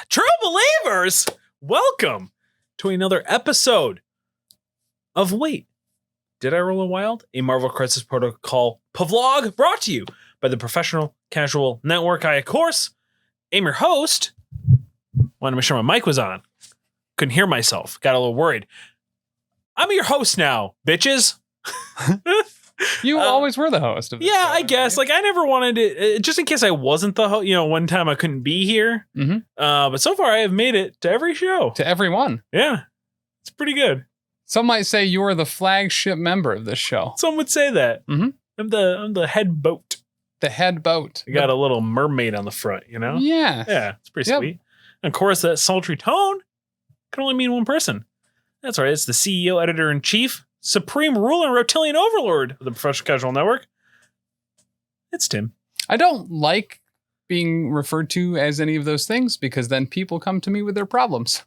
True believers, welcome to another episode of Wait, Did I Roll a Wild? A Marvel Crisis Protocol vlog brought to you by the Professional Casual Network. I, of course, am your host. Wanted to make sure my mic was on. Couldn't hear myself. Got a little worried. I'm your host now, bitches. You always were the host of this show, I guess. Like, I never wanted to, just in case I wasn't the host, one time I couldn't be here. Mm-hmm. But so far I have made it to every show. To everyone. Yeah. It's pretty good. Some might say you are the flagship member of this show. Some would say that. Mm-hmm. I'm the head boat. The head boat. You got a little mermaid on the front, Yeah. Yeah, it's pretty sweet. And of course, that sultry tone can only mean one person. That's right. It's the CEO, editor-in-chief, supreme ruler, and reptilian overlord of the Professional Casual Network. It's Tim. I don't like being referred to as any of those things because then people come to me with their problems.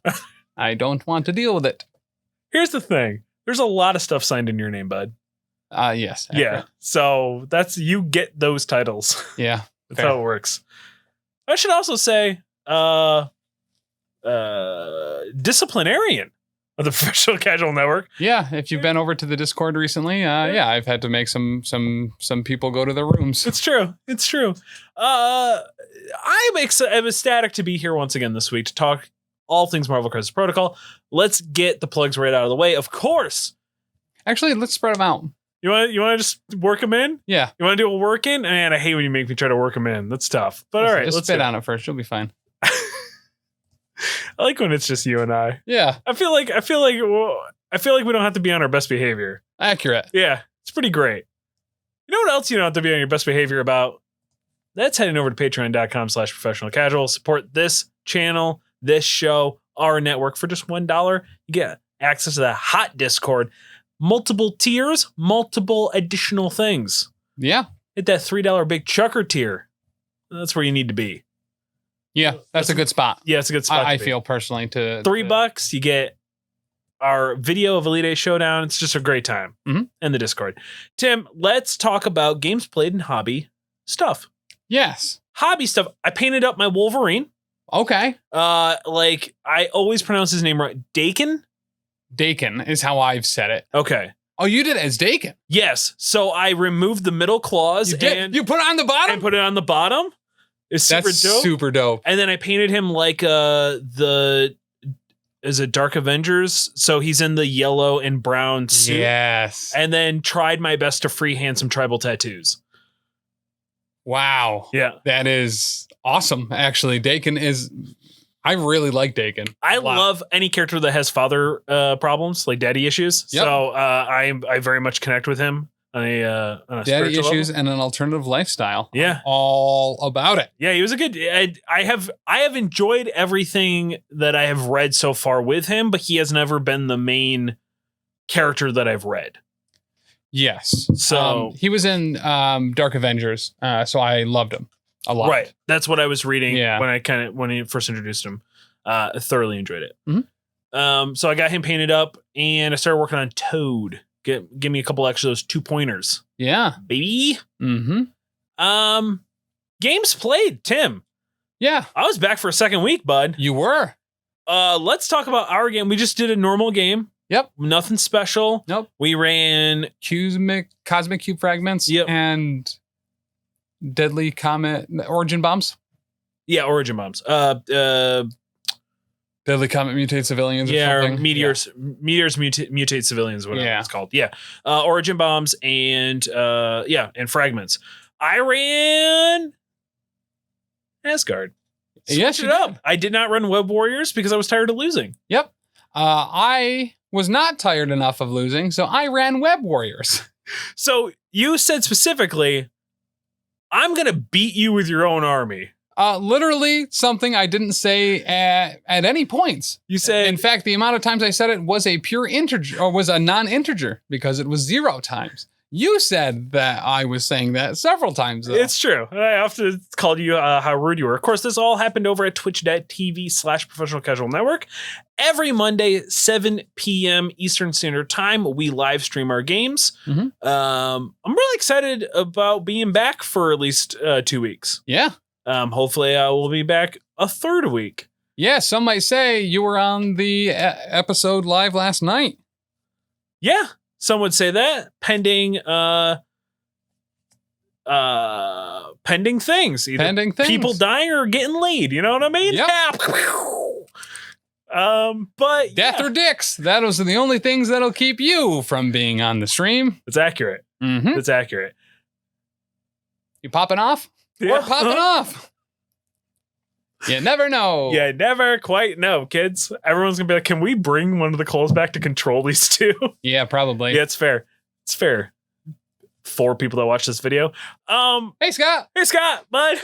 I don't want to deal with it. Here's the thing. There's a lot of stuff signed in your name, bud. Yes. Yeah. Accurate. So you get those titles. Yeah. That's how it works. I should also say, disciplinarian of the Professional Casual Network. Yeah. If you've been over to the Discord recently, I've had to make some people go to their rooms. It's true. It's true. I'm ecstatic to be here once again this week to talk all things Marvel Crisis Protocol. Let's get the plugs right out of the way. Of course. Actually, let's spread them out. You want to just work them in? Yeah. You want to do a work in? Man, I hate when you make me try to work them in. That's tough. But all right, just let's spit on it first. You'll be fine. I like when it's just you and I. Yeah. I feel like we don't have to be on our best behavior. Accurate. Yeah, it's pretty great. You know what else you don't have to be on your best behavior about? That's heading over to patreon.com/professional casual. Support this channel, this show, our network for just $1. You get access to the hot Discord, multiple tiers, multiple additional things. Yeah. Hit that $3 big chucker tier. That's where you need to be. Yeah, that's a good spot. Yeah, it's a good spot. I feel personally to $3, you get our video of Elite Eight Showdown. It's just a great time. Mm-hmm. And the Discord. Tim, let's talk about games played and hobby stuff. Yes. Hobby stuff. I painted up my Wolverine. Okay. Like I always pronounce his name right. Dakin? Dakin is how I've said it. Okay. Oh, you did it as Dakin? Yes. So I removed the middle claws. You did? And you put it on the bottom? And put it on the bottom. It's That's super dope. And then I painted him like is it Dark Avengers? So he's in the yellow and brown suit. Yes. And then tried my best to freehand some tribal tattoos. Wow. Yeah. That is awesome. Actually, Dakin is... I really like Dakin. I love any character that has father problems, like daddy issues. Yep. So I very much connect with him on a daddy issues level. and an alternative lifestyle. Yeah. I'm all about it. Yeah, he was a good. I have enjoyed everything that I have read so far with him, but he has never been the main character that I've read. Yes. So he was in Dark Avengers, so I loved him a lot. Right. That's what I was reading Yeah. when he first introduced him. I thoroughly enjoyed it. Mm-hmm. So I got him painted up and I started working on Toad. Give me a couple extra those 2 pointers. Yeah. Baby. Mm-hmm. Games played, Tim. Yeah. I was back for a second week, bud. You were. Let's talk about our game. We just did a normal game. Yep. Nothing special. Nope. We ran Cosmic Cube Fragments. Yep. And Deadly Comet Origin Bombs. Yeah, Origin Bombs. Deadly Comet Mutate Civilians. Yeah, or or something. Meteors mutate civilians, whatever it's called. Yeah. Origin Bombs and Fragments. I ran Asgard. Yes, Switched it up. I did not run Web Warriors because I was tired of losing. Yep. I was not tired enough of losing, so I ran Web Warriors. So you said specifically, I'm going to beat you with your own army. Literally something I didn't say at any points. You said, in fact, the amount of times I said it was a pure integer or was a non-integer because it was 0 times. You said that I was saying that several times, though. It's true. I often called you how rude you were. Of course, this all happened over at twitch.tv/professional casual network. Every Monday, 7 p.m. Eastern Standard Time, we live stream our games. Mm-hmm. I'm really excited about being back for at least 2 weeks. Yeah. Hopefully, I will be back a third week. Yeah, some might say you were on the episode live last night. Yeah, some would say that. Pending things. Either Pending things. people dying or getting laid. You know what I mean? Yep. But Death or dicks. Those are the only things that'll keep you from being on the stream. it's accurate. Mm-hmm. It's accurate. You popping off? Yeah. Or popping off? You never know. Yeah, never quite know, kids. Everyone's gonna be like, can we bring one of the Coles back to control these two? Yeah, probably. Yeah, it's fair. It's fair. 4 people that watch this video. Hey, Scott. Hey Scott, bud.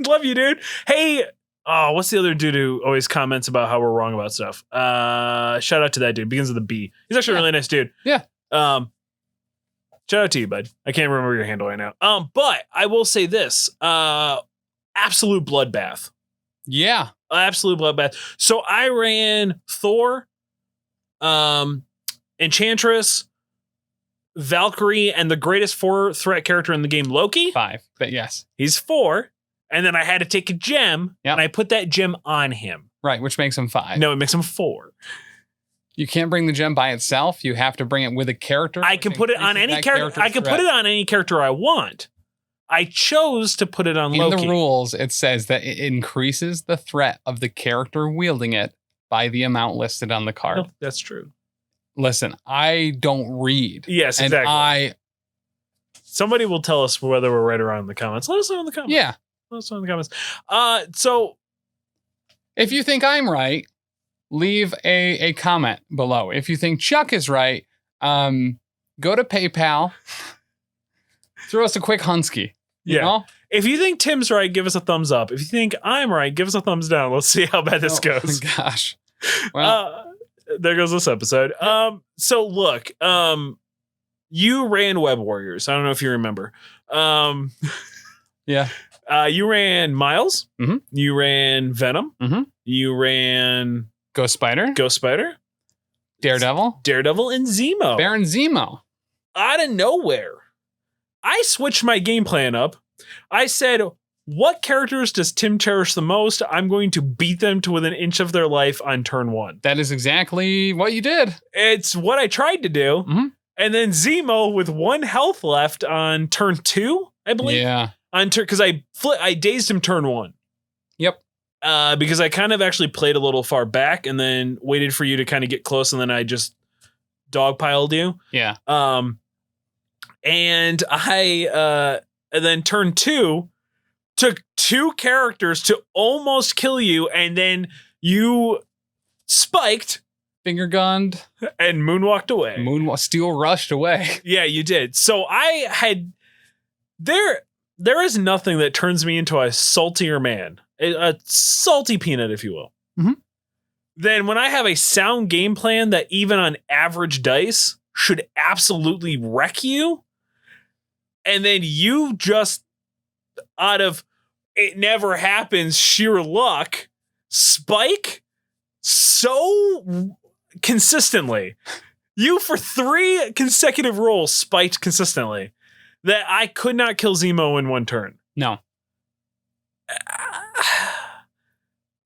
Love you, dude. Hey, what's the other dude who always comments about how we're wrong about stuff? Shout out to that dude. Begins with a B. He's actually a really nice dude. Yeah. Shout out to you, bud. I can't remember your handle right now. But I will say this. Absolute bloodbath. Yeah. Absolute bloodbath. So I ran Thor, Enchantress, Valkyrie, and the greatest 4-threat character in the game, Loki. 5, but yes. He's 4. And then I had to take a gem, Yep. and I put that gem on him. Right, which makes him 5. No, it makes him 4. You can't bring the gem by itself. You have to bring it with a character. I can put it on any character. I can put it on any character I want. I chose to put it on Loki. In the rules, it says that it increases the threat of the character wielding it by the amount listed on the card. No, that's true. Listen, I don't read. Yes, and exactly. Somebody will tell us whether we're right or wrong in the comments. Let us know in the comments. Yeah. Let us know in the comments. So if you think I'm right, leave a comment below. If you think Chuck is right, go to PayPal. Throw us a quick Hunsky. You know? If you think Tim's right, give us a thumbs up. If you think I'm right, give us a thumbs down. Let's see how bad this goes. Gosh. Well, there goes this episode. So look, you ran Web Warriors. I don't know if you remember. Yeah. You ran Miles. Mhm. You ran Venom. Mhm. You ran Ghost Spider. Daredevil, and Zemo. Baron Zemo. Out of nowhere, I switched my game plan up. I said, what characters does Tim cherish the most? I'm going to beat them to within an inch of their life on turn 1. That is exactly what you did. It's what I tried to do. Mhm. And then Zemo with 1 health left on turn 2, I believe. Yeah. Because I dazed him turn 1. Yep. Because I kind of actually played a little far back and then waited for you to kind of get close, and then I just dogpiled you. Yeah. And and then turn 2 took 2 characters to almost kill you, and then you spiked, Finger gunned, and moonwalked away. Steel rushed away. Yeah, you did. So I had there is nothing that turns me into a saltier man, a salty peanut, if you will. Mhm. Than when I have a sound game plan that even on average dice should absolutely wreck you. And then you just, out of it never happens sheer luck, spike so consistently. You, for 3 consecutive rolls, spiked consistently that I could not kill Zemo in 1 turn. No.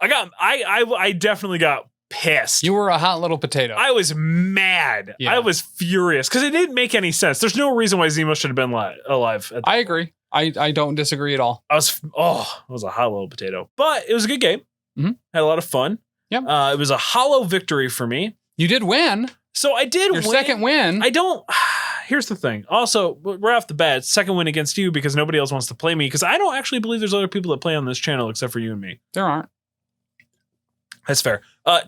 I definitely got pissed. You were a hot little potato. I was mad. Yeah. I was furious because it didn't make any sense. There's no reason why Zemo should have been alive. I agree. I don't disagree at all. I was a hot little potato, but it was a good game. Mhm. Had a lot of fun. Yep. It was a hollow victory for me. You did win. So I did Your win. second win. I don't. Here's the thing. Also, right off the bat, second win against you because nobody else wants to play me because I don't actually believe there's other people that play on this channel except for you and me. There aren't. That's fair.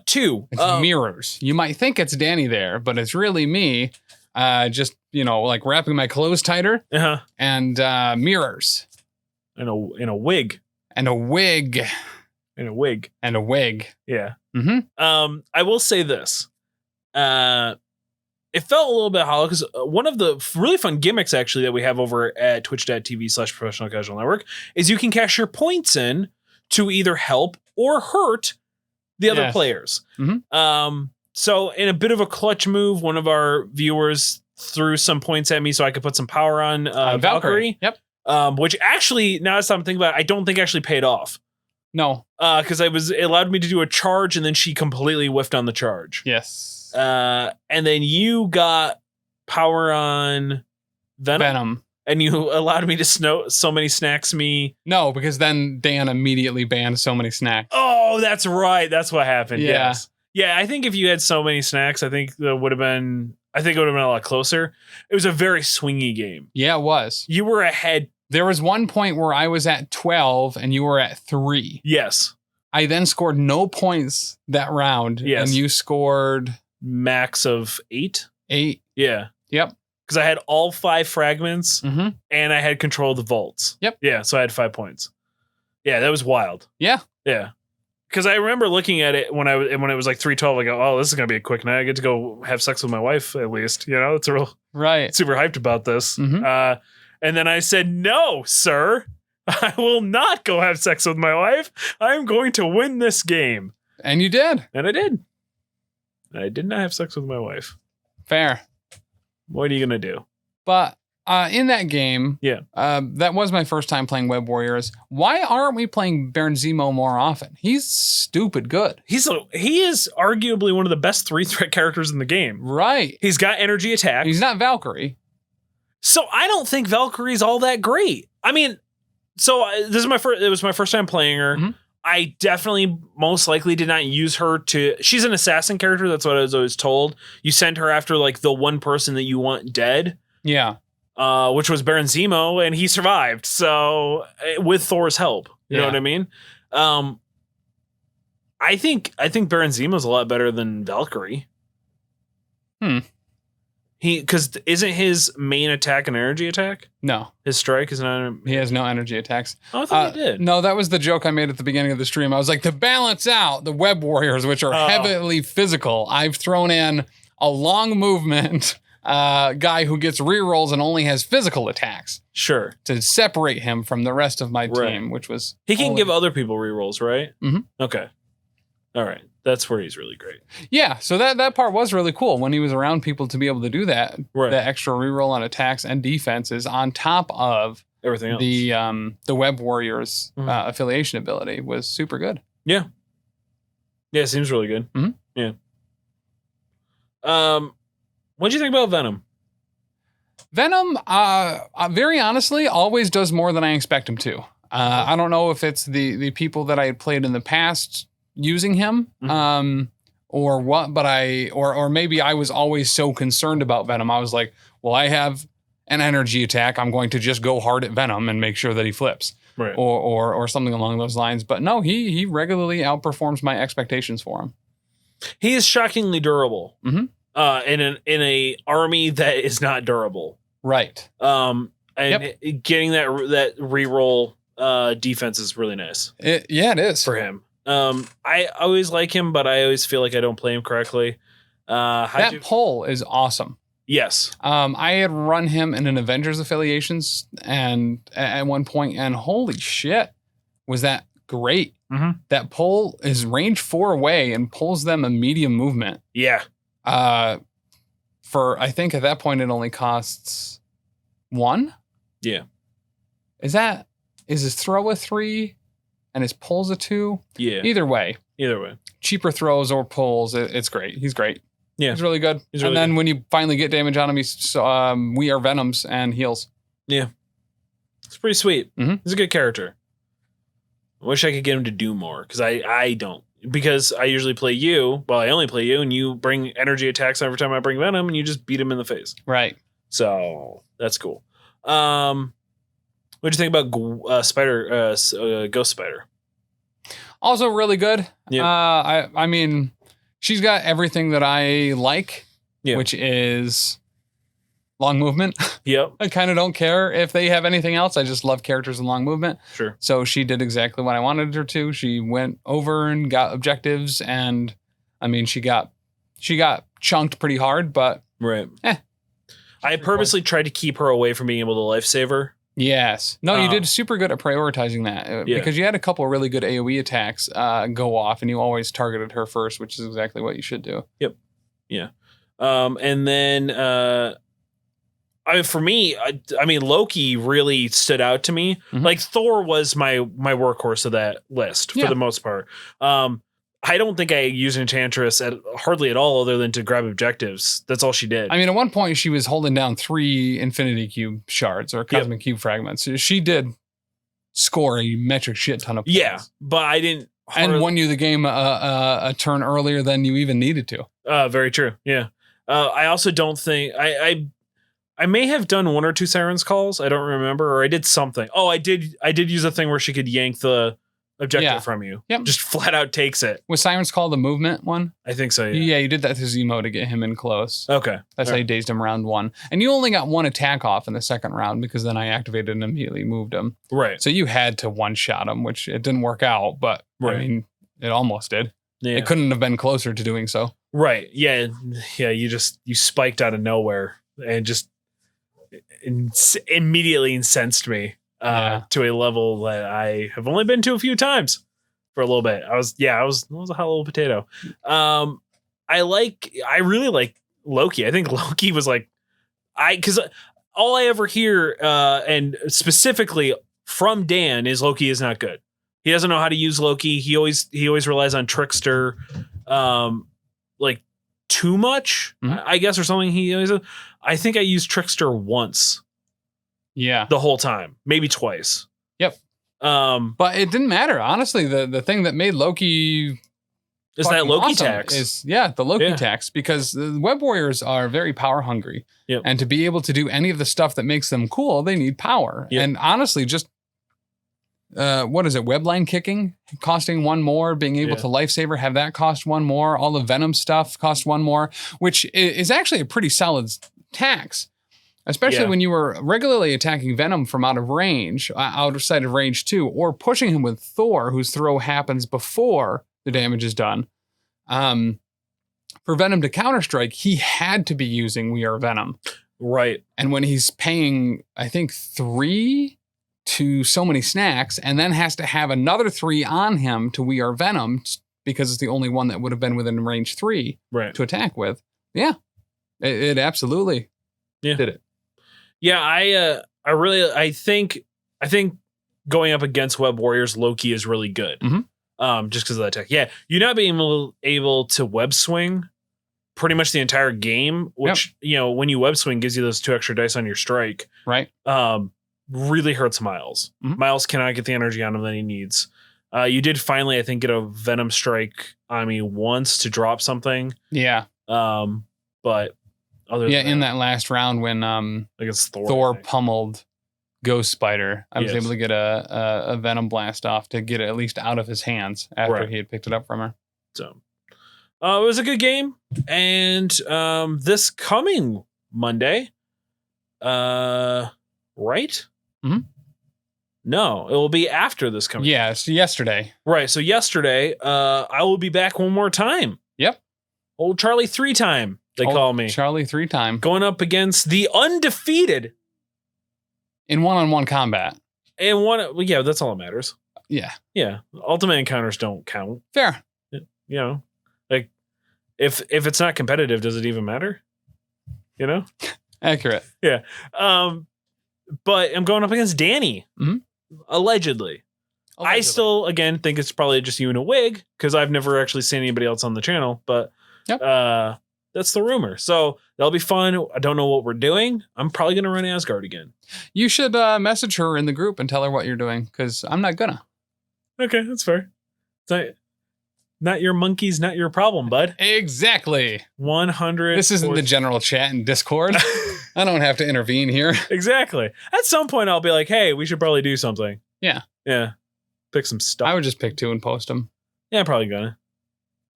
2. It's mirrors. You might think it's Danny there, but it's really me. Just, like wrapping my clothes tighter and mirrors. In a wig. And a wig. In a wig. And a wig. Yeah. Mm-hmm. I will say this. It felt a little bit hollow because one of the really fun gimmicks actually that we have over at twitch.tv/professional casual network is you can cash your points in to either help or hurt the other players. Mm-hmm. So in a bit of a clutch move, one of our viewers threw some points at me so I could put some power on Valkyrie. Yep. Which actually, now as I'm thinking about it, I don't think actually paid off. No. Because it allowed me to do a charge, and then she completely whiffed on the charge. Yes. And then you got power on Venom. And you allowed me to so many snacks me. No, because then Dan immediately banned so many snacks. Oh, that's right. That's what happened. Yeah. Yes. Yeah, I think if you had so many snacks, I think it would have been a lot closer. It was a very swingy game. Yeah, it was. You were ahead. There was one point where I was at 12 and you were at 3. Yes. I then scored no points that round. Yes. And you scored max of 8. 8. Yeah. Yep. Because I had all 5 fragments Mm-hmm. and I had control of the vaults. Yep. Yeah, so I had 5 points. Yeah, that was wild. Yeah. Yeah. Because I remember looking at it when it was like 3:12. I go, oh, this is gonna be a quick night. I get to go have sex with my wife at least. You know, it's a real right. Super hyped about this. Mm-hmm. And then I said, no, sir, I will not go have sex with my wife. I'm going to win this game. And you did. And I did. I did not have sex with my wife. Fair. What are you gonna do? But in that game, yeah, that was my first time playing Web Warriors. Why aren't we playing Baron Zemo more often? He's stupid good. He is arguably one of the best 3-threat characters in the game. Right. He's got energy attack. He's not Valkyrie. So I don't think Valkyrie's all that great. I mean, so it was my first time playing her. Mm-hmm. I definitely most likely did not use her she's an assassin character. That's what I was always told. You send her after like the one person that you want dead. Yeah. Which was Baron Zemo, and he survived. So with Thor's help, you know what I mean? I think Baron Zemo's a lot better than Valkyrie. Because isn't his main attack an energy attack? No. His strike is not. He has no energy attacks. Oh, I thought he did. No, that was the joke I made at the beginning of the stream. I was like, to balance out the Web Warriors, which are heavily physical, I've thrown in a long movement guy who gets rerolls and only has physical attacks. Sure. To separate him from the rest of my team, which was... He can give other people rerolls, right? Mm-hmm. Okay. All right. That's where he's really great. Yeah, so that part was really cool when he was around people to be able to do that. Right. The extra reroll on attacks and defenses on top of everything else. The Web Warriors affiliation ability was super good. Yeah. Yeah, it seems really good. Mm-hmm. Yeah. What'd you think about Venom? Venom, very honestly, always does more than I expect him to. I don't know if it's the people that I had played in the past using him, or what, but or maybe I was always so concerned about Venom. I was like, well, I have an energy attack. I'm going to just go hard at Venom and make sure that he flips, right? Or something along those lines. But no, he regularly outperforms my expectations for him. He is shockingly durable. Mm-hmm. In a army that is not durable, right? And getting that reroll defense is really nice. It is for him. I always like him, but I always feel like I don't play him correctly. That pull is awesome. Yes. I had run him in an Avengers affiliations and at one point, and holy shit, was that great. Mm-hmm. That pull is range 4 away and pulls them a medium movement. Yeah. For I think at that point it only costs 1. Yeah. Is his throw a 3 and his pulls a 2? Yeah. Either way. Cheaper throws or pulls, it's great. He's great. Yeah. He's really good. And then when you finally get damage on him, we are Venoms and heals. Yeah. It's pretty sweet. Mm-hmm. He's a good character. I wish I could get him to do more because I don't. Because I usually play you. Well, I only play you, and you bring energy attacks every time I bring Venom, and you just beat him in the face. Right. So that's cool. What'd you think about Ghost Spider? Also really good. Yeah. I mean, she's got everything that I like, yeah. which is long movement. Yep. I kind of don't care if they have anything else. I just love characters in long movement. Sure. So she did exactly what I wanted her to. She went over and got objectives, and I mean, she got chunked pretty hard, but right. I purposely tried to keep her away from being able to lifesave her. Yes. No, you did super good at prioritizing that because you had a couple of really good AoE attacks go off, and you always targeted her first, which is exactly what you should do. Yep. Yeah. And then For me, I mean, Loki really stood out to me. Mhm. Like Thor was my workhorse of that list for the most part. I don't think I used Enchantress hardly at all, other than to grab objectives. That's all she did. I mean, at one point she was holding down 3 Infinity Cube shards or Cosmic Cube fragments. She did score a metric shit ton of points. Yeah, but I didn't. And won you the game a turn earlier than you even needed to. Very true. Yeah. I also don't think I may have done 1 or 2 Sirens calls. I don't remember, or I did something. Oh, I did use a thing where she could yank the objective from you. Yep. Just flat out takes it. Was Sirens Call the movement one? I think so. Yeah, you did that to Zemo to get him in close. Okay. That's how you dazed him round 1. And you only got 1 attack off in the second round because then I activated and immediately moved him. Right. So you had to one-shot him, which it didn't work out, but I mean, it almost did. Yeah. It couldn't have been closer to doing so. Right. Yeah. Yeah. You spiked out of nowhere and just immediately incensed me to a level that I have only been to a few times for a little bit. I was a hot little potato. I really like Loki. I think Loki was like, because all I ever hear, and specifically from Dan, is Loki is not good. He doesn't know how to use Loki. He always relies on Trickster, like too much, I guess, or something. I think I used Trickster once. Yeah. The whole time, maybe twice. Yep. But it didn't matter. Honestly, the thing that made Loki is that Loki awesome tax. The Loki tax, because the Web Warriors are very power hungry. Yep. And to be able to do any of the stuff that makes them cool, they need power. Yep. And honestly, just what is it? Webline kicking costing 1 more, being able to lifesaver, have that cost 1 more. All the Venom stuff cost 1 more, which is actually a pretty solid tax, especially when you were regularly attacking Venom from out of range, outside of range 2, or pushing him with Thor, whose throw happens before the damage is done. For Venom to counterstrike, he had to be using We Are Venom. Right. And when he's paying, I think, 3 to so many snacks, and then has to have another 3 on him to We Are Venom, because it's the only one that would have been within range 3 to attack with. Yeah. It absolutely did it. Yeah, I think going up against Web Warriors, Loki is really good. Mm-hmm. Just because of that tech. Yeah, you're not being able to web swing pretty much the entire game, which when you web swing gives you those 2 extra dice on your strike. Right. Really hurts Miles. Mm-hmm. Miles cannot get the energy on him that he needs. You did finally, I think, get a Venom strike on me once to drop something. Yeah. But other than in that last round when against Thor pummeled Ghost Spider, I was Yes. able to get a Venom blast off to get it at least out of his hands after he had picked it up from her. So it was a good game. And this coming Monday, right? Mm-hmm. No, it will be after this coming. Yeah, it's yesterday. Right. So yesterday, I will be back one more time. Yep. Old Charlie 3 time, they call me. Charlie 3 time. Going up against the undefeated. In one-on-one combat. And that's all that matters. Yeah. Yeah. Ultimate encounters don't count. Fair. You know, like if it's not competitive, does it even matter? You know? Accurate. Yeah. But I'm going up against Danny. Mm-hmm. Allegedly. I still, again, think it's probably just you in a wig because I've never actually seen anybody else on the channel, but that's the rumor. So that'll be fun. I don't know what we're doing. I'm probably going to run Asgard again. You should message her in the group and tell her what you're doing because I'm not gonna. Okay, that's fair. Not your monkeys, not your problem, bud. Exactly. 100. This isn't the general chat in Discord. I don't have to intervene here. Exactly. At some point, I'll be like, hey, we should probably do something. Yeah. Yeah. Pick some stuff. I would just pick 2 and post them. Yeah, I'm probably gonna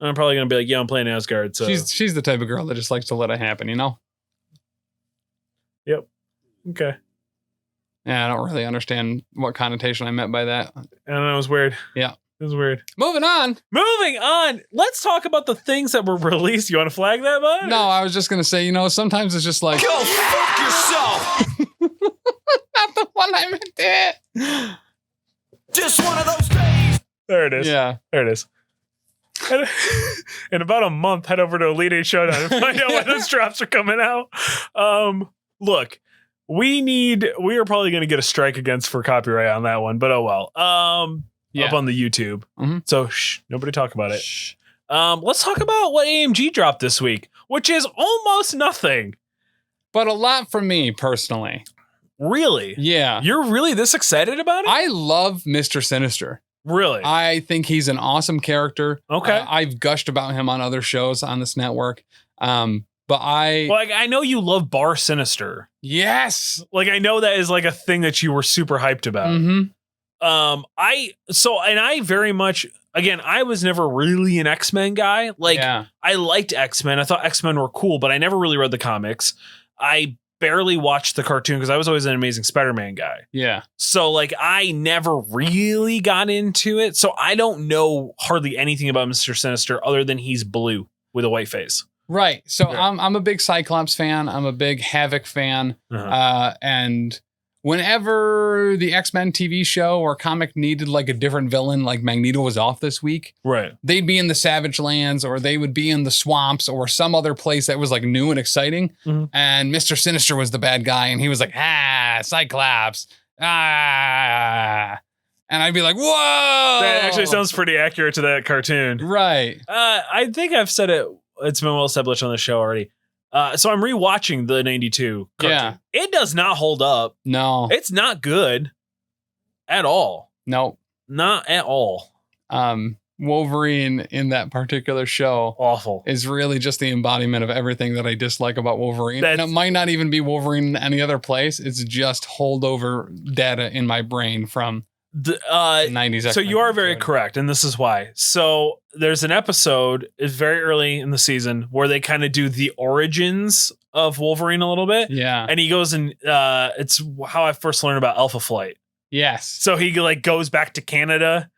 be like, yeah, I'm playing Asgard. So she's the type of girl that just likes to let it happen, you know? Yep. Okay. Yeah, I don't really understand what connotation I meant by that. I don't know. It was weird. Yeah. It was weird. Moving on. Let's talk about the things that were released. You want to flag that, bud? No, I was just going to say, sometimes it's just like... Go fuck yourself! Not the one I meant it. Just one of those days. There it is. Yeah. There it is. In about a month, head over to Elite Eight Showdown and find out when those drops are coming out. Look, We are probably going to get a strike against for copyright on that one, but oh well. Yeah. Up on the YouTube. Mhm. So nobody talk about it. Shh. Let's talk about what AMG dropped this week, which is almost nothing. But a lot for me personally. Really? Yeah. You're really this excited about it? I love Mr. Sinister. Really? I think he's an awesome character. Okay. I've gushed about him on other shows on this network. But like, I know you love Bar Sinister. yes. Like, I know that is like a thing that you were super hyped about. Mm-hmm. I very much, again, I was never really an X-Men guy. Like, Yeah. I liked X-Men. I thought X-Men were cool, but I never really read the comics. I barely watched the cartoon because I was always an Amazing Spider-Man guy. Yeah. So, like, I never really got into it. So I don't know hardly anything about Mr. Sinister other than he's blue with a white face. Right. So Yeah. I'm a big Cyclops fan. I'm a big Havoc fan. Uh-huh. And whenever the X-Men TV show or comic needed like a different villain, like Magneto was off this week, Right. they'd be in the Savage Lands or they would be in the swamps or some other place that was like new and exciting. Mhm. And Mr. Sinister was the bad guy. And he was like, Cyclops. And I'd be like, whoa. That actually sounds pretty accurate to that cartoon. right. I think I've said it. It's been well established on the show already. So I'm rewatching the 92 cartoon. Yeah. It does not hold up. No, It's not good at all. no. Not at all. Wolverine in that particular show Awful. is really just the embodiment of everything that I dislike about Wolverine. And That's- it might not even be Wolverine in any other place. It's just holdover data in my brain from the 90s. So X-Men you are very episode. correct, and this is why. So there's an episode, it's very early in the season, where they kind of do the origins of Wolverine a little bit. Yeah. And he goes and it's how I first learned about Alpha Flight. Yes. So he like goes back to Canada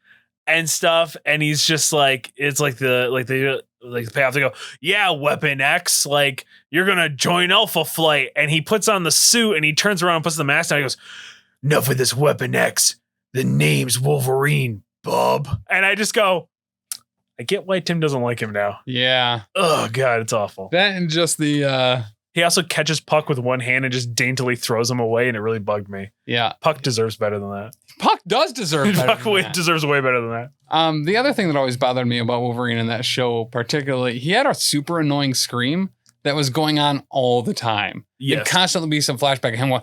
and stuff, and he's just like, it's like the payoff. They go, yeah, Weapon X, like you're gonna join Alpha Flight, and he puts on the suit and he turns around and puts the mask on. And he goes, enough with this Weapon X. The name's Wolverine, bub. And I just go, I get why Tim doesn't like him now. Yeah. Oh God, it's awful. That and just the He also catches Puck with one hand and just daintily throws him away, and it really bugged me. yeah. Puck deserves better than that. Puck does deserve better Puck than that. deserves way better than that. The other thing that always bothered me about Wolverine in that show, particularly, he had a super annoying scream that was going on all the time. Yes. It'd constantly be some flashback of him going,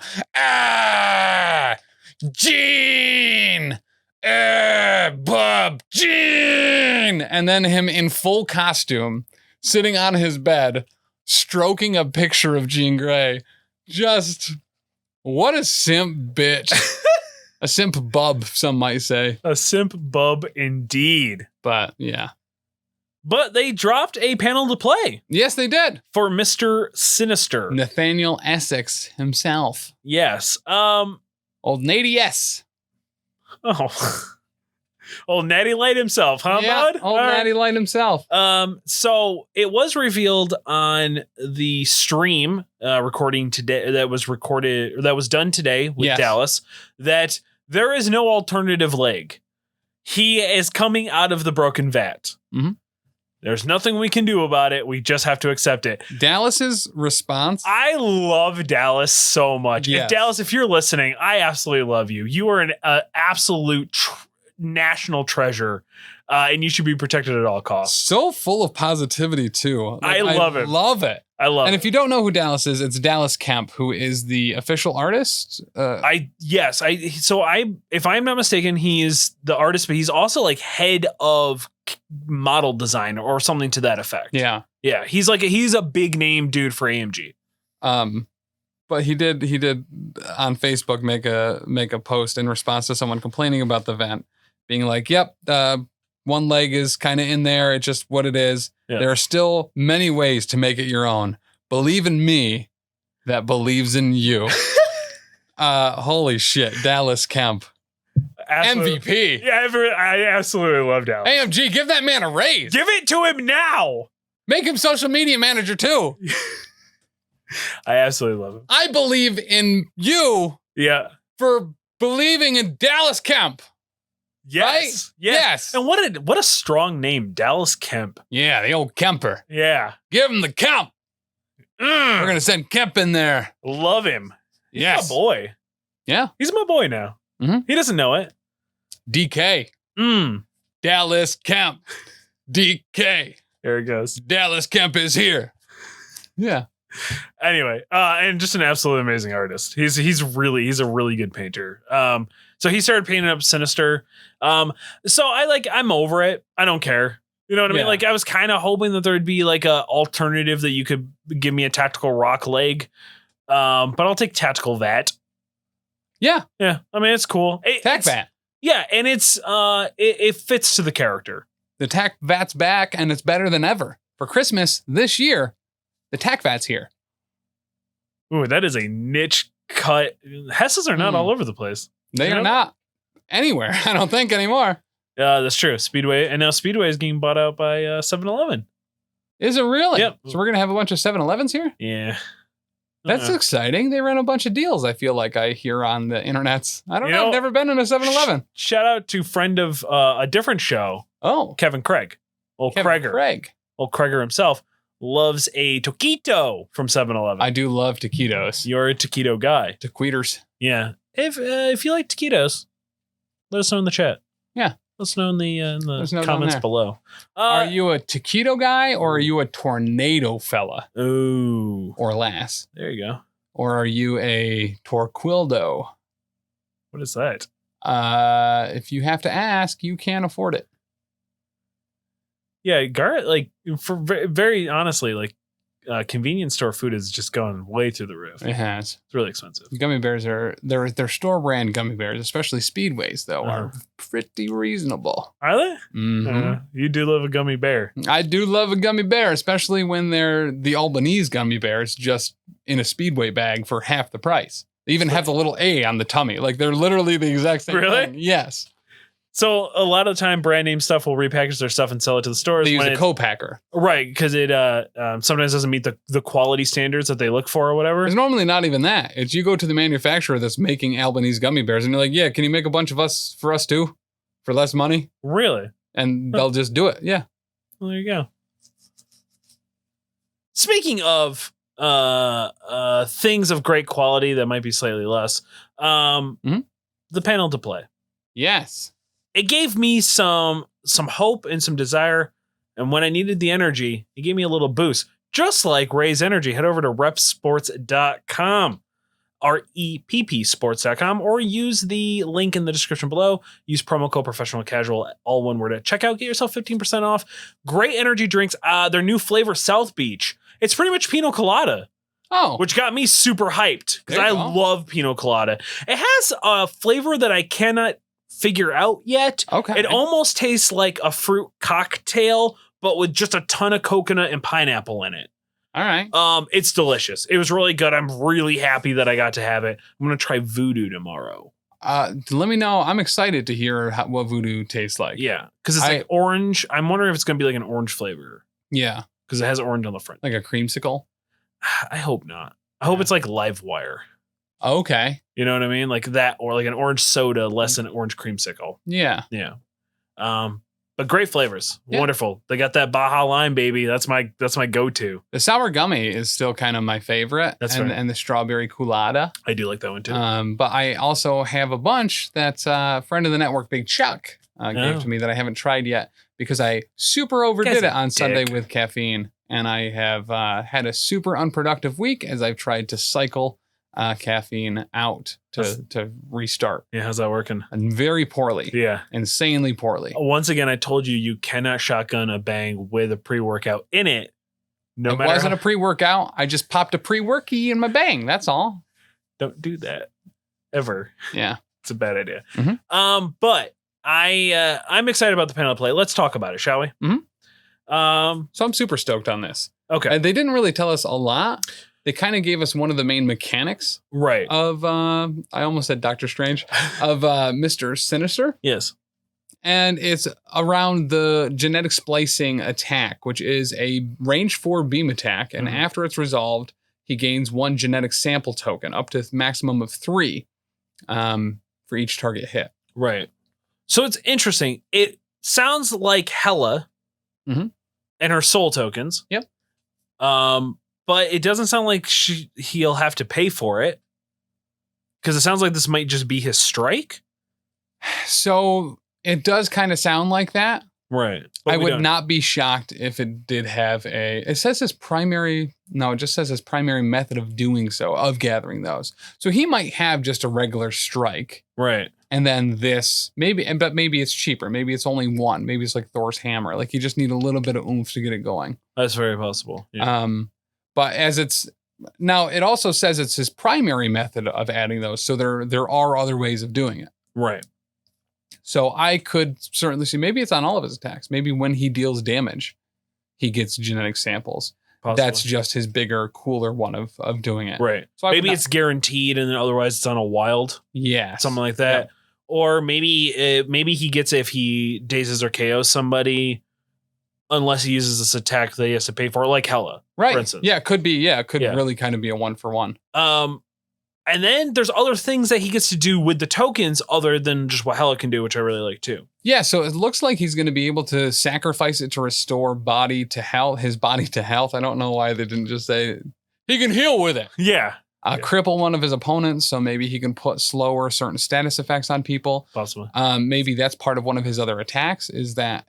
Gene! Bub, Gene! And then him in full costume, sitting on his bed, stroking a picture of Jean Grey. Just, what a simp bitch. A simp bub, some might say. A simp bub indeed. But yeah. But they dropped a panel to play Yes, they did. for Mr. Sinister. Nathaniel Essex himself. Yes. Old Nady S. Oh. Old Natty Light himself, huh, bud? Old All right. Natty Light himself. So it was revealed on the stream recording today that was done today with Yes. Dallas that there is no alternative leg. He is coming out of the broken vat. Mhm. There's nothing we can do about it. We just have to accept it. Dallas's response. I love Dallas so much. Yes. Dallas, if you're listening, I absolutely love you. You are an absolute national treasure, and you should be protected at all costs. So full of positivity, too. I love it. Love it. I love And it. if you don't know who Dallas is, it's Dallas Kemp, who is the official artist. If I'm not mistaken, he is the artist, but he's also like head of model design or something to that effect. Yeah. Yeah. He's a big name dude for AMG. But he did on Facebook make a post in response to someone complaining about the vent, being like, "Yep, one leg is kind of in there. It's just what it is. Yeah. There are still many ways to make it your own. Believe in me, that believes in you." Holy shit, Dallas Kemp, MVP. Yeah, I absolutely love Dallas. AMG, give that man a raise. Give it to him now. Make him social media manager too. I absolutely love him. I believe in you Yeah. for believing in Dallas Kemp. Yes. Right? Yes. And what a strong name, Dallas Kemp. Yeah, the old Kemper. Yeah. Give him the Kemp. We're going to send Kemp in there. Love him. Yes. My boy. Yeah. He's my boy now. Mhm. He doesn't know it. DK. Dallas Kemp. DK. There it goes. Dallas Kemp is here. Yeah. Anyway, and just an absolutely amazing artist. He's a really good painter. So he started painting up Sinister. So I'm over it. I don't care. You know what I mean? Yeah. Like, I was kind of hoping that there'd be like a alternative that you could give me a tactical rock leg. But I'll take tactical vat. Yeah. Yeah. I mean, it's cool. Tac Vat. Yeah, and it fits to the character. The Tac Vat's back and it's better than ever. For Christmas this year, the Tac Vat's here. Ooh, that is a niche cut. Hesses are not all over the place. They You are know? not anywhere, I don't think, anymore. That's true. Speedway, and now Speedway is getting bought out by 7-Eleven. Is it really? Yep. So we're going to have a bunch of 7-Elevens here? Yeah. That's exciting. They ran a bunch of deals, I feel like I hear on the internets. I don't You know. know- I've never been in a 7-Eleven. Shout out to friend of a different show, Oh, Kevin Craig. Old Kevin Craiger. Craig. Old Craiger himself loves a taquito from 7-Eleven. I do love taquitos. You're a taquito guy. Taquiters. Yeah. If you like taquitos, let us know in the chat. Yeah. Let us know in the There's no down comments there. below. Are you a taquito guy or are you a tornado fella Ooh. or lass? There you go. Or are you a torquildo? What is that? If you have to ask, you can't afford it. Yeah, Garrett, for very honestly, convenience store food has just gone way through the roof. It has. It's really expensive. Gummy bears are their store brand gummy bears, especially Speedways, though, are pretty reasonable. Are they? Mhm. You do love a gummy bear. I do love a gummy bear, especially when they're the Albanese gummy bears just in a Speedway bag for half the price. They even have the little A on the tummy. Like they're literally the exact same Really? thing. Yes. So a lot of the time, brand name stuff will repackage their stuff and sell it to the stores. They use when a it- co-packer. Right, because it sometimes doesn't meet the quality standards that they look for or whatever. It's normally not even that. It's you go to the manufacturer that's making Albanese gummy bears and you're like, yeah, can you make a bunch of us for us too? For less money? Really? And they'll just do it. Yeah. Well, there you go. Speaking of things of great quality that might be slightly less, the panel to play. Yes. It gave me some hope and some desire, and when I needed the energy, it gave me a little boost. Just like Ray's Energy, head over to repsports.com, REPP sports.com, or use the link in the description below. Use promo code professional casual, all one word at checkout. Get yourself 15% off. Great energy drinks. Their new flavor, South Beach. It's pretty much pina colada, Oh. which got me super hyped because There I you go. love pina colada. It has a flavor that I cannot figure out yet. Okay. It almost tastes like a fruit cocktail, but with just a ton of coconut and pineapple in it. All right. It's delicious. It was really good. I'm really happy that I got to have it. I'm gonna try Voodoo tomorrow. Let me know. I'm excited to hear what Voodoo tastes like. Yeah, because it's like orange. I'm wondering if it's gonna be like an orange flavor Yeah. because it has orange on the front. Like a creamsicle. I hope not. I hope it's like Live Wire. Okay. You know what I mean? Like that, or like an orange soda, less than orange creamsicle. Yeah. Yeah. But great flavors. Yeah. Wonderful. They got that Baja Lime, baby. That's my go-to. The sour gummy is still kind of my favorite. That's and, right. And the strawberry colada. I do like that one too. But I also have a bunch that's a friend of the network, Big Chuck, gave to me that I haven't tried yet because I super overdid Guy's it a on Sunday dick. with caffeine. And I have had a super unproductive week as I've tried to cycle caffeine out to restart. Yeah, how's that working? And very poorly. Yeah. Insanely poorly. Once again, I told you cannot shotgun a bang with a pre-workout in it. No It matter wasn't how, a pre-workout. I just popped a pre-worky in my bang. That's all. don't do that ever. Yeah. It's a bad idea. Mhm. But I'm excited about the panel play. Let's talk about it, shall we? So I'm super stoked on this. Okay. They didn't really tell us a lot. They kind of gave us one of the main mechanics Right. of, I almost said Doctor Strange, of Mr. Sinister. Yes. And it's around the genetic splicing attack, which is a range 4 beam attack. And Mhm. after it's resolved, he gains 1 genetic sample token, up to a maximum of 3 for each target hit. Right. So it's interesting. It sounds like Hela Mhm. and her soul tokens. Yep. But it doesn't sound like he'll have to pay for it. Because it sounds like this might just be his strike. So it does kind of sound like that. Right. I would not be shocked if it did have it says his primary, no, it just says his primary method of doing so, of gathering those. So he might have just a regular strike. Right. And then this, but maybe it's cheaper. Maybe it's only one. Maybe it's like Thor's hammer. Like you just need a little bit of oomph to get it going. That's very possible. Yeah. But as it's, now it also says it's his primary method of adding those. So there are other ways of doing it. Right. So I could certainly see, maybe it's on all of his attacks. Maybe when he deals damage, he gets genetic samples. Possibly. That's just his bigger, cooler one of doing it. Right. So maybe it's guaranteed and then otherwise it's on a wild. Yeah. Something like that. Yep. Or maybe he gets it if he dazes or KOs somebody, unless he uses this attack that he has to pay for, like Hela, right? For instance. Yeah, it could be. Yeah, it could really kind of be a 1-for-1. And then there's other things that he gets to do with the tokens other than just what Hela can do, which I really like too. Yeah, so it looks like he's going to be able to sacrifice it to restore his body to health. I don't know why they didn't just say he can heal with it. Yeah. Cripple one of his opponents, so maybe he can put slower certain status effects on people. Possibly. Maybe that's part of one of his other attacks is that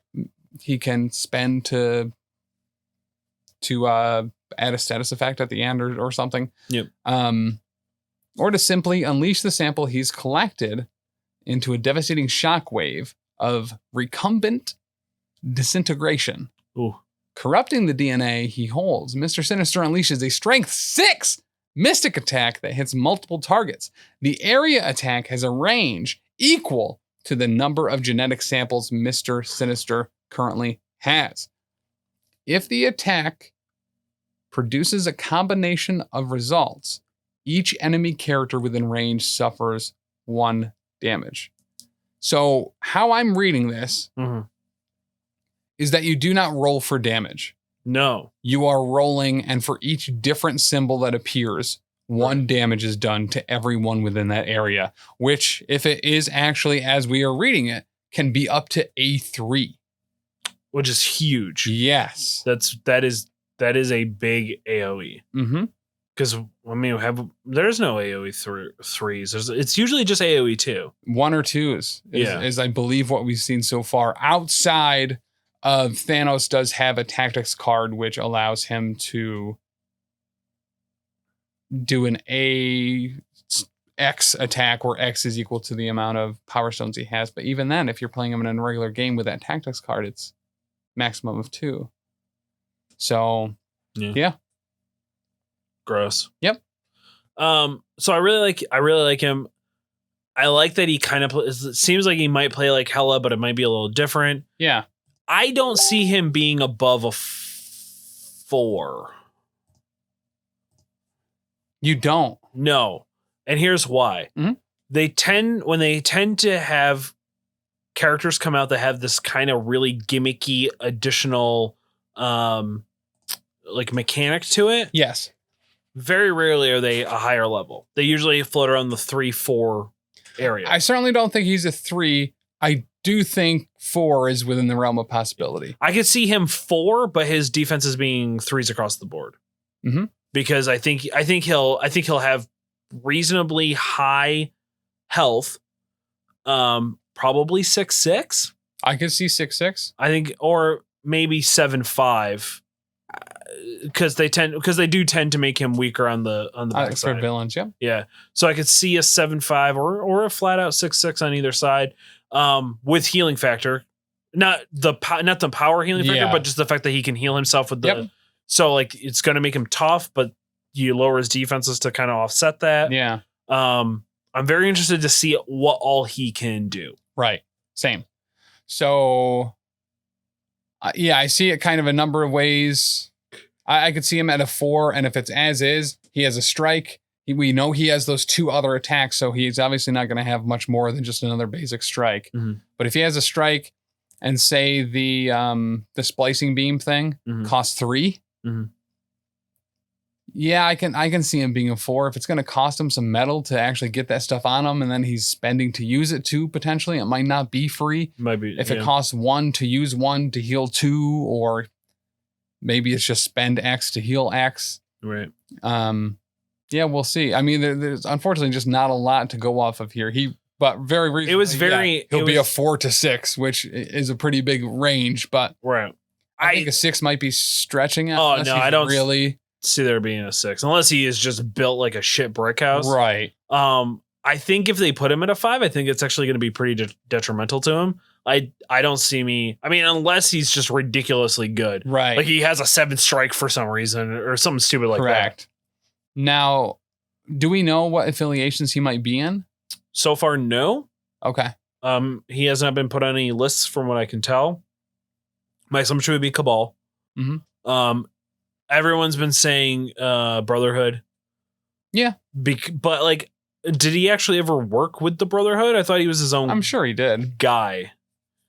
he can spend to add a status effect at the end or something. Yep. Or to simply unleash the sample he's collected into a devastating shockwave of recumbent disintegration. Ooh. Corrupting the DNA he holds, Mr. Sinister unleashes a strength 6 mystic attack that hits multiple targets. The area attack has a range equal to the number of genetic samples Mr. Sinister currently has. If the attack produces a combination of results, each enemy character within range suffers 1 damage. So how I'm reading this is that you do not roll for damage. No. You are rolling, and for each different symbol that appears, 1 damage is done to everyone within that area, which, if it is actually as we are reading it, can be up to A3. Which is huge. Yes. That is a big AoE. Mm-hmm. Because there's no AoE threes. It's usually just AoE 2. 1 or 2 is I believe what we've seen so far. Outside of Thanos does have a tactics card which allows him to do an X attack where X is equal to the amount of power stones he has. But even then, if you're playing him in a regular game with that tactics card, it's maximum of 2. So yeah. Gross. Yep. So I really like him. I like that he kind of it seems like he might play like Hela, but it might be a little different. Yeah. I don't see him being above a 4. You don't? No. And here's why. Mm-hmm. They tend to have characters come out that have this kind of really gimmicky additional like mechanic to it. Yes. Very rarely are they a higher level. They usually float around the 3-4 area. I certainly don't think he's a 3. I do think 4 is within the realm of possibility. I could see him 4, but his defense is being 3s across the board. Mm-hmm. Because I think he'll have reasonably high health. Probably 6'6". I could see 6'6". I think, or maybe 7'5". Because they do tend to make him weaker on the backside. For villains, yeah. Yeah. So I could see a 7'5" or a flat out 6'6" on either side, with healing factor, not the power healing factor, but just the fact that he can heal himself with the. Yep. So like it's going to make him tough, but you lower his defenses to kind of offset that. Yeah. I'm very interested to see what all he can do. Right. Same. So, I see it kind of a number of ways. I could see him at a 4, and if it's as is, he has a strike. We know he has those 2 other attacks, so he's obviously not going to have much more than just another basic strike. Mm-hmm. But if he has a strike, and say the splicing beam thing costs 3, yeah, I can see him being a 4. If it's going to cost him some metal to actually get that stuff on him, and then he's spending to use it too, potentially, it might not be free. Might be if it costs 1 to use 1 to heal 2, or maybe it's just spend X to heal X. Right. Yeah, we'll see. I mean, there's unfortunately just not a lot to go off of here. But very recently, It was very. he'll it be was, a 4 to 6, which is a pretty big range. But right. I think a 6 might be stretching it. Oh, unless no, he's I don't really see there being a 6 unless he is just built like a shit brick house. right. I think if they put him at a 5, I think it's actually going to be pretty detrimental to him. I don't see me. I mean, unless he's just ridiculously good, Right. like he has a 7 strike for some reason or something stupid like Correct. Now, do we know what affiliations he might be in? that. So far, no. Okay. He has not been put on any lists from what I can tell. My assumption would be Cabal. Mhm. Everyone's been saying Brotherhood. Yeah. But like, did he actually ever work with the Brotherhood? I thought he was his own I'm sure he did. guy.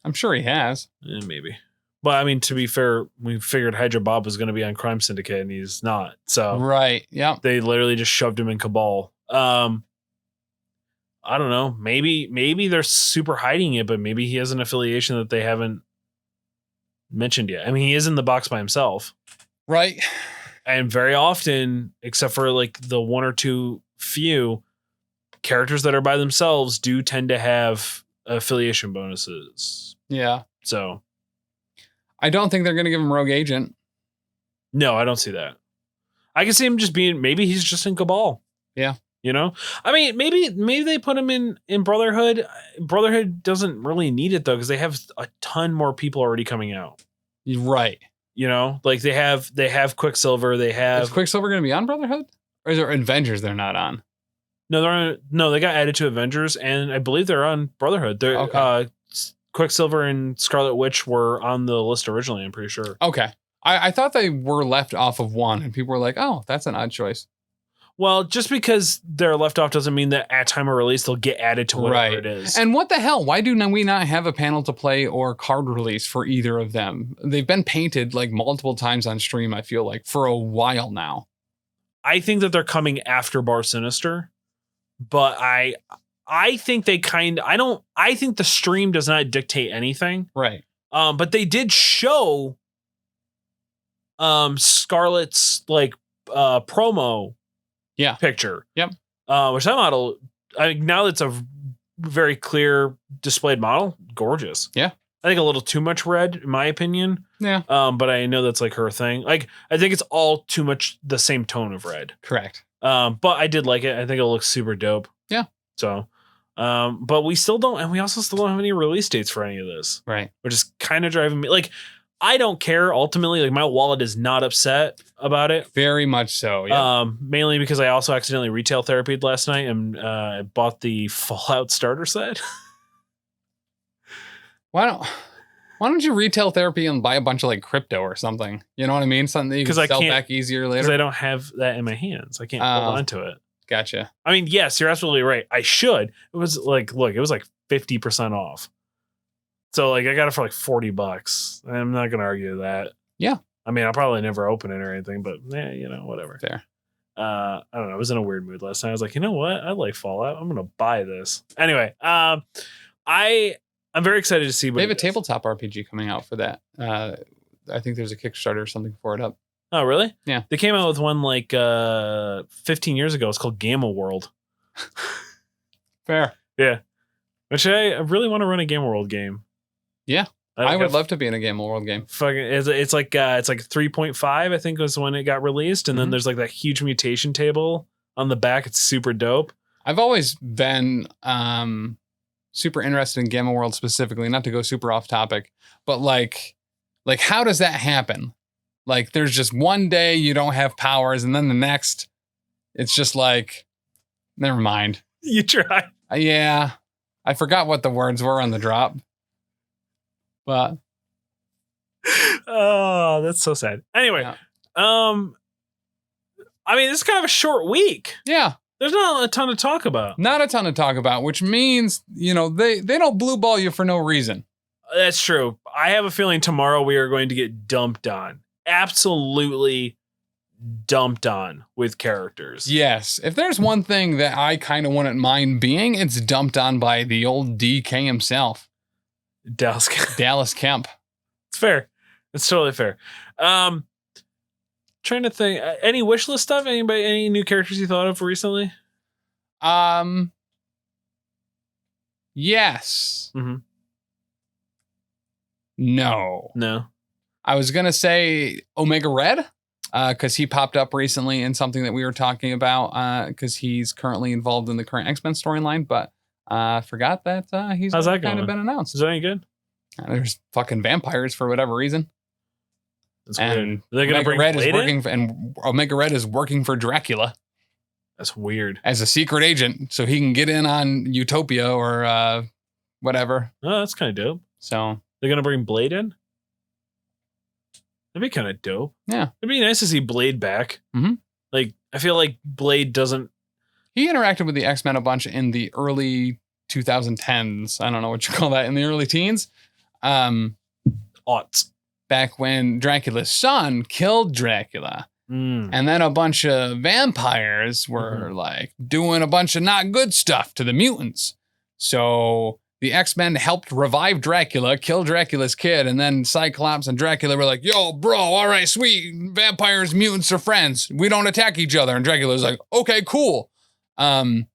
I'm sure he has. Maybe. But I mean, to be fair, we figured Hydra Bob was going to be on Crime Syndicate and he's not. So Right. Yeah. they literally just shoved him in Cabal. I don't know. Maybe they're super hiding it, but maybe he has an affiliation that they haven't mentioned yet. I mean, he is in the box by himself. Right. And very often, except for like the one or two few characters that are by themselves, do tend to have affiliation bonuses. Yeah. So I don't think they're going to give him Rogue Agent. no, I don't see that. I can see him just being, maybe he's just in Cabal. Yeah. You know, I mean, maybe they put him in Brotherhood. Brotherhood doesn't really need it though, because they have a ton more people already coming out. Right. You know, like they have Quicksilver. They Is have Quicksilver going to be on Brotherhood? Or is there Avengers they're not on? no, they got added to Avengers, and I believe they're on Brotherhood. They're Okay. Quicksilver and Scarlet Witch were on the list originally. I'm pretty sure. Okay. I thought they were left off of one, and people were like, oh, that's an odd choice. Well, just because they're left off doesn't mean that at time of release they'll get added to whatever it is. And what the hell? Why do we not have a panel to play or card release for either of them? They've been painted like multiple times on stream, I feel like, for a while now. I think that they're coming after Bar Sinister, but I think they I think the stream does not dictate anything. Right. But they did show Scarlet's like promo picture. Yep. Which that model, now that's a very clear displayed model, gorgeous. Yeah. I think a little too much red, in my opinion. Yeah. But I know that's like her thing. Like, I think it's all too much the same tone of red. Correct. But I did like it. I think it looks super dope. Yeah. So, but we also still don't have any release dates for any of this. Right. Which is kind of driving me. Like, I don't care ultimately. Like, my wallet is not upset about it. Very much so. Yeah. Mainly because I also accidentally retail therapied last night and bought the Fallout starter set. Why don't you retail therapy and buy a bunch of like crypto or something? You know what I mean? Something that you can sell back easier later. Because I don't have that in my hands. I can't hold on to it. Gotcha. I mean, yes, you're absolutely right. I should. It was like, look, it was like 50% off. So like I got it for like $40. I'm not gonna argue that. Yeah. I mean, I'll probably never open it or anything, but whatever. Fair. I don't know. I was in a weird mood last night. I was like, you know what? I like Fallout. I'm gonna buy this. Anyway, I'm very excited to see what they have a tabletop RPG coming out for that. I think there's a Kickstarter or something for it up. Oh, really? Yeah. They came out with one like 15 years ago. It's called Gamma World. Fair. Yeah. Which I really want to run a Gamma World game. Yeah. I would love to be in a Game World game. Fucking, it's like 3.5, I think was when it got released, and then there's like that huge mutation table on the back. It's super dope. I've always been super interested in Gamma World specifically, not to go super off topic, but like how does that happen? Like there's just one day you don't have powers, and then the next, it's just like, never mind. You try. Yeah, I forgot what the words were on the drop. But oh, that's so sad. Anyway, yeah. I mean, it's kind of a short week. Yeah. There's not a ton to talk about. Not a ton to talk about, which means, they don't blue ball you for no reason. That's true. I have a feeling tomorrow we are going to get dumped on. Absolutely dumped on with characters. Yes. If there's one thing that I kind of wouldn't mind being, it's dumped on by the old DK himself. Dallas Kemp. It's fair. It's totally fair. Trying to think. Any wish list stuff? Any new characters you thought of recently? Yes. Mm-hmm. No. I was gonna say Omega Red, because he popped up recently in something that we were talking about, because he's currently involved in the current X-Men storyline, but forgot that he's How's that kind of going? been announced. Is that any good? There's fucking vampires for whatever reason. That's and weird. Are they gonna Omega bring Red Blade is working in? and Omega Red is working for Dracula That's weird. as a secret agent, so he can get in on Utopia or whatever. Oh, that's kind of dope. So They're gonna bring Blade in. That'd be kind of dope. Yeah, it'd be nice to see Blade back. Mm-hmm. Like, I feel like Blade doesn't. He interacted with the X-Men a bunch in the early 2010s. I don't know what you call that, in the early teens. Aughts. Back when Dracula's son killed Dracula. Mm. And then a bunch of vampires were like doing a bunch of not good stuff to the mutants. So the X-Men helped revive Dracula, kill Dracula's kid, and then Cyclops and Dracula were like, yo, bro, all right, sweet. Vampires, mutants are friends. We don't attack each other. And Dracula's like, okay, cool. But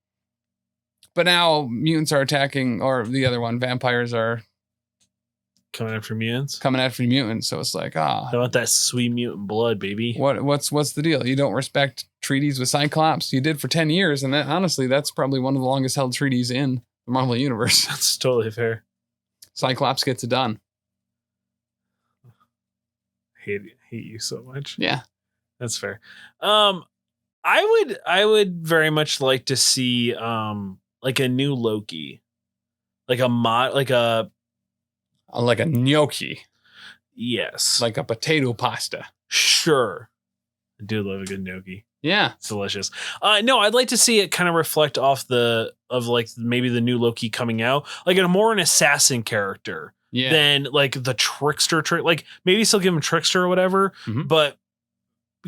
now mutants are attacking, or the other one, vampires are Coming after mutants. coming after mutants. So it's like, I want that sweet mutant blood, baby. what's the deal? You don't respect treaties with Cyclops? You did for 10 years, and that, honestly, that's probably one of the longest held treaties in the Marvel Universe. That's totally fair. Cyclops gets it done. Hate you so much. Yeah. That's fair. I would very much like to see like a new Loki. Like a Like a gnocchi, yes. like a potato pasta. Sure. I do love a good gnocchi. Yeah. It's delicious. No, I'd like to see it kind of reflect off like maybe the new Loki coming out, like a more an assassin character than like the trickster like maybe still give him trickster or whatever, but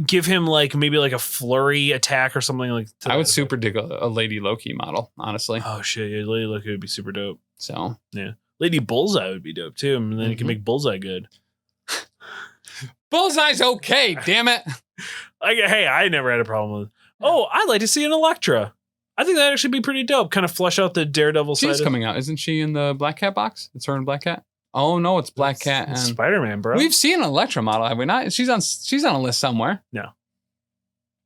give him like maybe like a flurry attack or something like that. I would super dig a Lady Loki model, honestly. Oh shit, yeah, Lady Loki would be super dope. So yeah. Lady Bullseye would be dope too. And then you can make Bullseye good. Bullseye's okay, damn it. Hey, I never had a problem with it. Oh, I'd like to see an Elektra. I think that'd actually be pretty dope. Kind of flesh out the Daredevil side. She's coming out. Isn't she in the Black Cat box? It's her in Black Cat? Oh no, it's Black Cat and Spider-Man, bro. We've seen an Elektra model, have we not? She's on a list somewhere. No.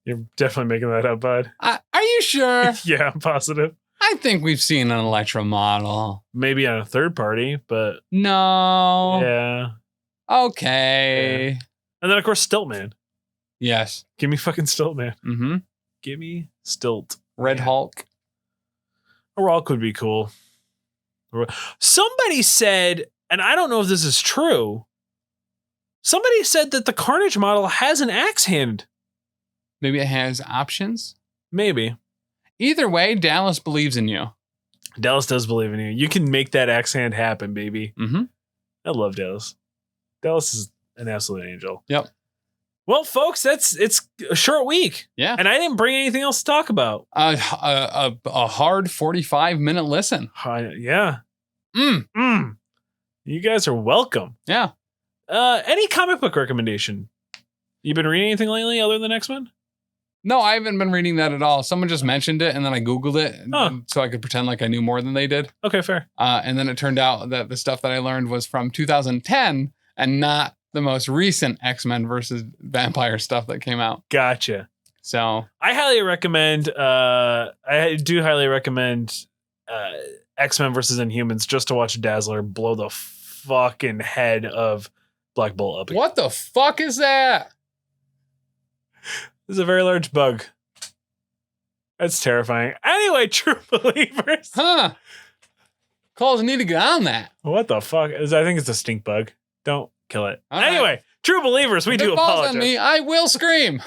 You're definitely making that up, bud. Are you sure? Yeah, I'm positive. I think we've seen an Elektra model. Maybe on a third party, but no. Yeah. Okay. Yeah. And then of course Stiltman. Yes. Give me fucking Stiltman. Mm-hmm. Give me Stilt. Red Hulk. Hulk would be cool. Somebody said, and I don't know if this is true, somebody said that the Carnage model has an axe hand. Maybe it has options? Maybe. Either way, Dallas believes in you. Dallas does believe in you. You can make that axe hand happen, baby. Mm-hmm. I love Dallas. Dallas is an absolute angel. Yep. Well, folks, it's a short week. Yeah. And I didn't bring anything else to talk about. A hard 45-minute listen. Yeah. You guys are welcome. Yeah. Any comic book recommendation? You been reading anything lately other than X-Men? No, I haven't been reading that at all. Someone just mentioned it, and then I Googled it so I could pretend like I knew more than they did. Okay, fair. And then it turned out that the stuff that I learned was from 2010 and not the most recent X-Men versus vampire stuff that came out. Gotcha. So I highly recommend, I do highly recommend X-Men versus Inhumans just to watch Dazzler blow the fucking head of Black Bolt up. What the fuck is that? This is a very large bug. That's terrifying. Anyway, true believers. Huh. Calls need to get on that. What the fuck? I think it's a stink bug. Don't kill it. All anyway, right. True believers, we If do it falls apologize. on me, I will scream.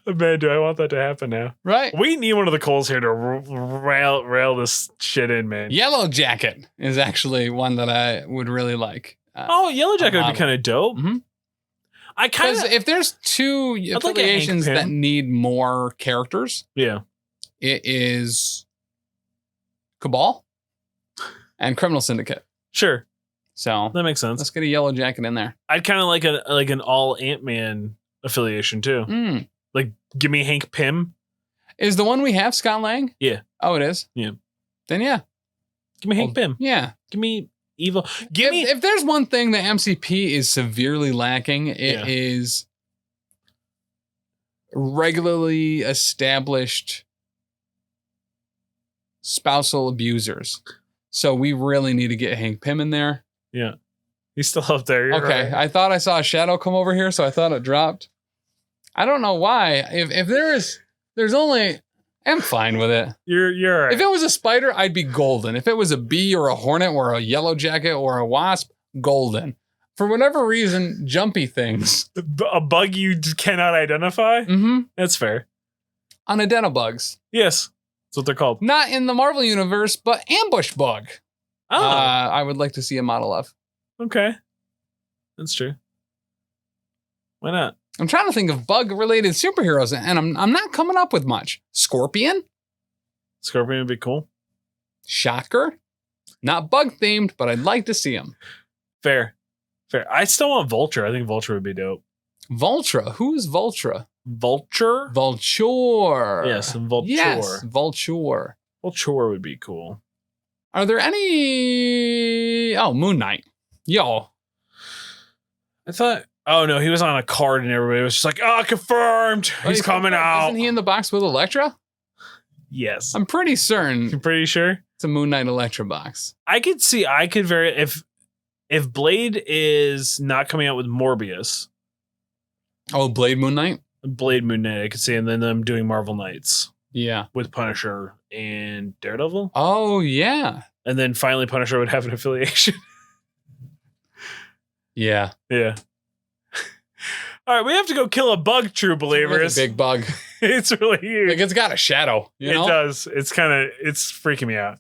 Man, do I want that to happen now? Right? We need one of the Coles here to rail this shit in, man. Yellow Jacket is actually one that I would really like. Yellow Jacket would be kind of dope. Mm-hmm. I kind Because of if there's two affiliations that need more characters, it is Cabal and Criminal Syndicate. Sure. So That makes sense. let's get a Yellow Jacket in there. I'd kind of like an all Ant-Man affiliation too. Mm. Like, give me Hank Pym. Is the one we have Scott Lang? Yeah. Oh, it is? Yeah. Then yeah. Give me Hank Pym. Yeah. Give me Evil. If there's one thing the MCP is severely lacking, it is regularly established spousal abusers. So we really need to get Hank Pym in there. Yeah. He's still up there. You're Okay. right. I thought I saw a shadow come over here, so I thought it dropped. I don't know why. If there's only, I'm fine with it. You're right. If it was a spider, I'd be golden. If it was a bee or a hornet or a yellow jacket or a wasp, golden. For whatever reason, jumpy things. A bug you cannot identify? Mm-hmm. That's fair. Unidentibugs. Yes. That's what they're called. Not in the Marvel universe, but ambush bug. Oh. I would like to see a model of. Okay. That's true. Why not? I'm trying to think of bug-related superheroes, and I'm not coming up with much. Scorpion? Scorpion would be cool. Shocker? Not bug-themed, but I'd like to see him. Fair. I still want Vulture. I think Vulture would be dope. Vultra. Who is Vultra? Vulture? Vulture. Yes, Vulture. Yes, Vulture. Vulture would be cool. Are there any... Oh, Moon Knight. Yo. I thought... Oh, no, he was on a card and everybody was just like, confirmed. He's coming out. Isn't he in the box with Elektra? Yes. I'm pretty certain I'm pretty sure. it's a Moon Knight Elektra box. I could if Blade is not coming out with Morbius, Oh, Blade Moon Knight? Blade Moon Knight, I could see, and then them doing Marvel Knights Yeah. with Punisher and Daredevil. Oh, yeah. And then finally Punisher would have an affiliation. Yeah. Yeah. All right, we have to go kill a bug, true believers. It's a big bug. It's really huge. Like, it's got a shadow. You know? It does. It's freaking me out.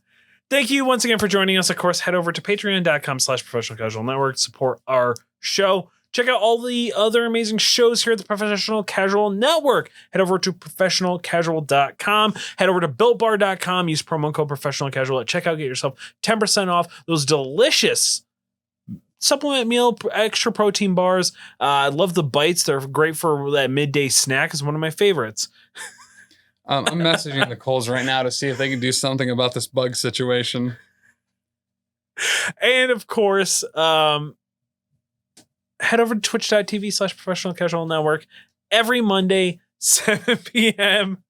Thank you once again for joining us. Of course, head over to patreon.com/professional casual network to support our show. Check out all the other amazing shows here at the Professional Casual Network. Head over to professionalcasual.com. Head over to builtbar.com. Use promo code professional casual at checkout. Get yourself 10% off those delicious supplement meal, extra protein bars. I love the bites. They're great for that midday snack. It's one of my favorites. I'm messaging the Coles right now to see if they can do something about this bug situation. And of course, head over to twitch.tv/professional casual network every Monday, 7 p.m.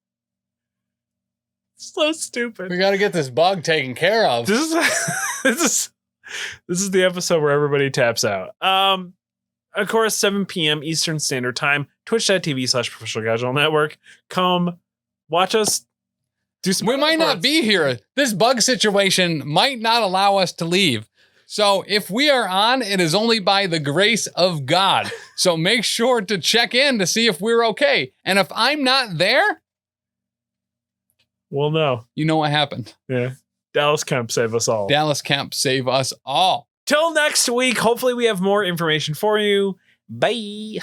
So stupid. We got to get this bug taken care of. This is the episode where everybody taps out. Of course, 7 p.m. Eastern Standard Time, twitch.tv/professional casual network. Come watch us do some. We might not be here. This bug situation might not allow us to leave. So if we are on, it is only by the grace of God. So make sure to check in to see if we're okay. And if I'm not there, well, no. you know what happened. Yeah. Dallas Kemp save us all. Dallas Kemp save us all. Till next week. Hopefully we have more information for you. Bye.